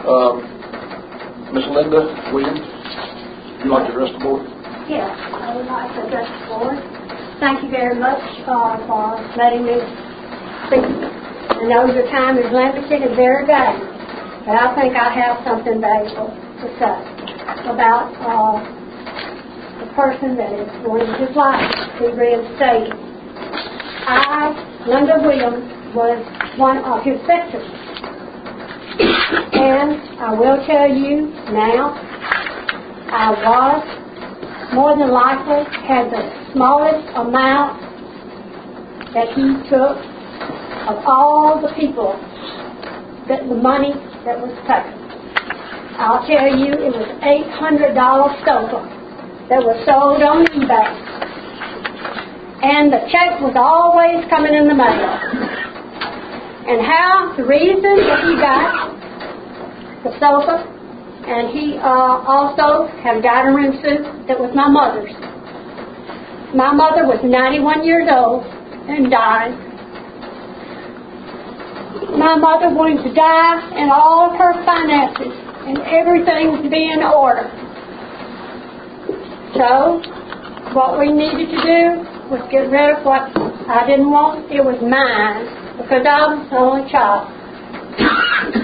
Miss Linda Williams, would you like to address the board? Yes, I would like to address the board. Thank you very much for letting me speak. I know your time is limited and very valuable, but I think I have something valuable to say about the person that is wanting his life to be reinstated. I, Linda Williams, was one of his victims. And I will tell you now, I was more than likely had the smallest amount that he took of all the people, that the money that was taken. I'll tell you, it was $800 sofa that was sold on eBay. And the check was always coming in the mail. And the reason that he got the sofa, and he also had a dining room suit that was my mother's. My mother was 91 years old and died. My mother wanted to die, and all of her finances and everything was being in order. So, what we needed to do was get rid of what I didn't want. It was mine, because I was the only child.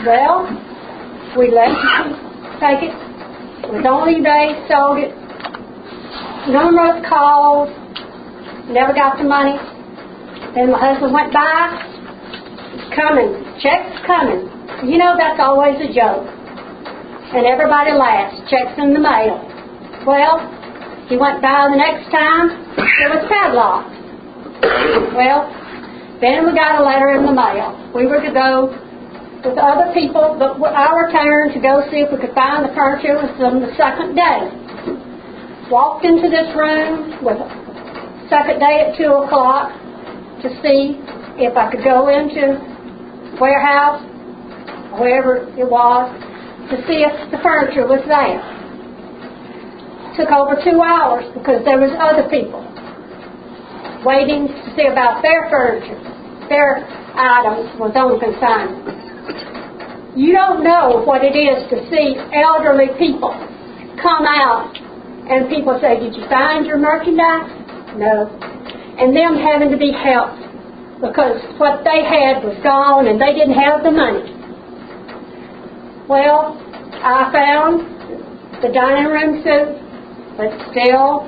Well, we let him take it. It was on eBay, sold it. Numerous calls, never got the money. Then my husband went by. It's coming, check's coming. You know, that's always a joke. And everybody laughs, checks in the mail. Well, he went by the next time, it was padlocked. Well, then we got a letter in the mail. We were to go with other people, but our turn to go see if we could find the furniture was on the second day. Walked into this room with second day at 2 o'clock to see if I could go into warehouse, wherever it was, to see if the furniture was there. Took over 2 hours because there was other people waiting to see about their furniture. Their items was on consignment. You don't know what it is to see elderly people come out and people say, "Did you find your merchandise?" No. And them having to be helped because what they had was gone and they didn't have the money. Well, I found the dining room suit, but still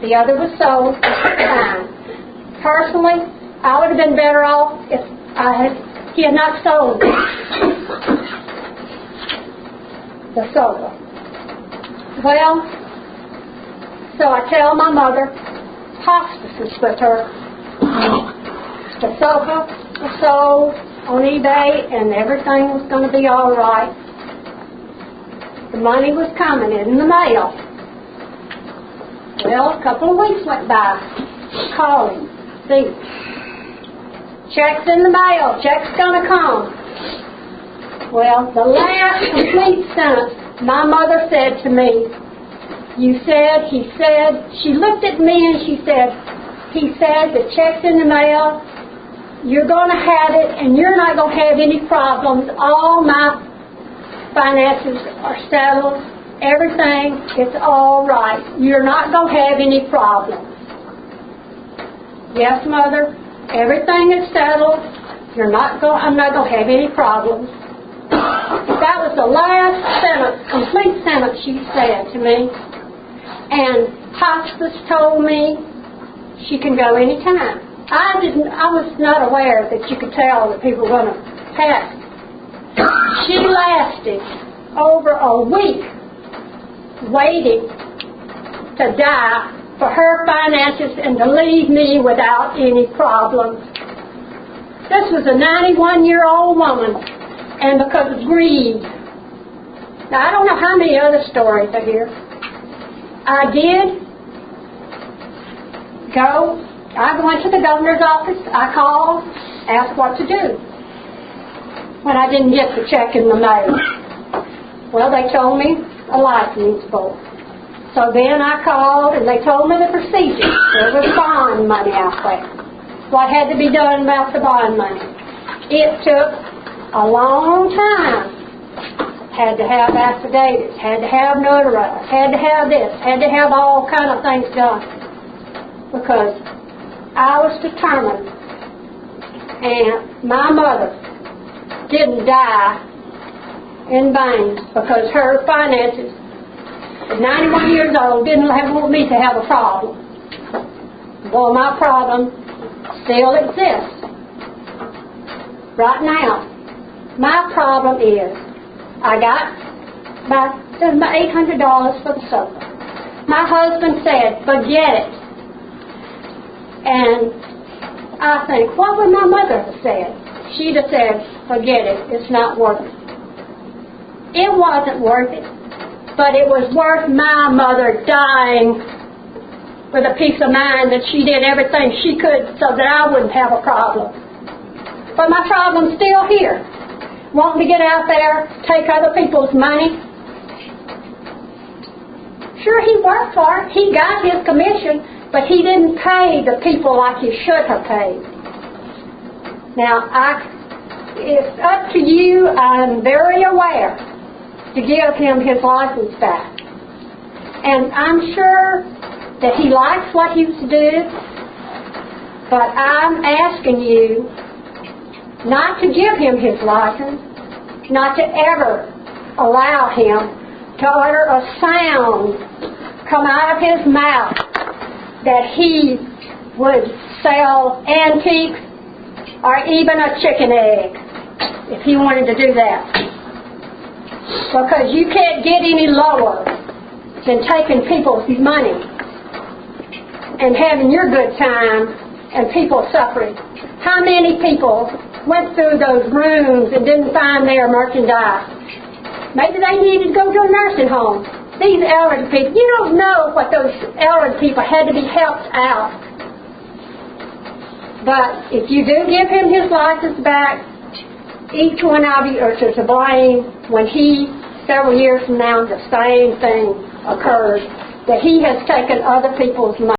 the other was sold. Personally, I would have been better off if he had not sold the sofa. Well, so I tell my mother, hospice is with her. The sofa was sold on eBay and everything was going to be all right. The money was coming in the mail. Well, a couple of weeks went by. Calling, see, check's in the mail, check's going to come. Well, the last complete sentence my mother said to me, he said, she looked at me and she said, he said, the check's in the mail, you're going to have it and you're not going to have any problems. All my finances are settled. Everything is all right. You're not going to have any problems. Yes, Mother, everything is settled. I'm not going to have any problems. That was the last sentence, complete sentence she said to me. And hospice told me she can go anytime. I was not aware that you could tell that people were going to pass. She lasted over a week waiting to die for her finances and to leave me without any problems. This was a 91-year-old woman, and because of greed. Now, I don't know how many other stories are here. I went to the governor's office, I called, asked what to do when I didn't get the check in the mail. Well, they told me a license board. So then I called and they told me the procedure. There was bond money out there. What had to be done about the bond money. It took a long time had to have affidavits, had to have notarized, had to have this, had to have all kind of things done. Because I was determined, and my mother didn't die in vain because her finances, at 91 years old, didn't want me to have a problem. Well, my problem still exists. Right now, my problem is I got about $800 for the sofa. My husband said, forget it. And I think, what would my mother have said? She'd have said, forget it, it's not worth it. It wasn't worth it, but it was worth my mother dying with a peace of mind that she did everything she could so that I wouldn't have a problem. But my problem's still here. Wanting to get out there, take other people's money. Sure, he worked for it. He got his commission, but he didn't pay the people like he should have paid. Now, it's up to you. I'm very aware to give him his license back. And I'm sure that he likes what he was doing, but I'm asking you not to give him his license, not to ever allow him to utter a sound come out of his mouth that he would sell antiques or even a chicken egg if he wanted to do that. Because you can't get any lower than taking people's money and having your good time and people suffering. How many people went through those rooms and didn't find their merchandise? Maybe they needed to go to a nursing home. These elderly people, you don't know what those elderly people had to be helped out. But if you do give him his license back, each one of you are to blame when several years from now, the same thing occurs, that he has taken other people's money.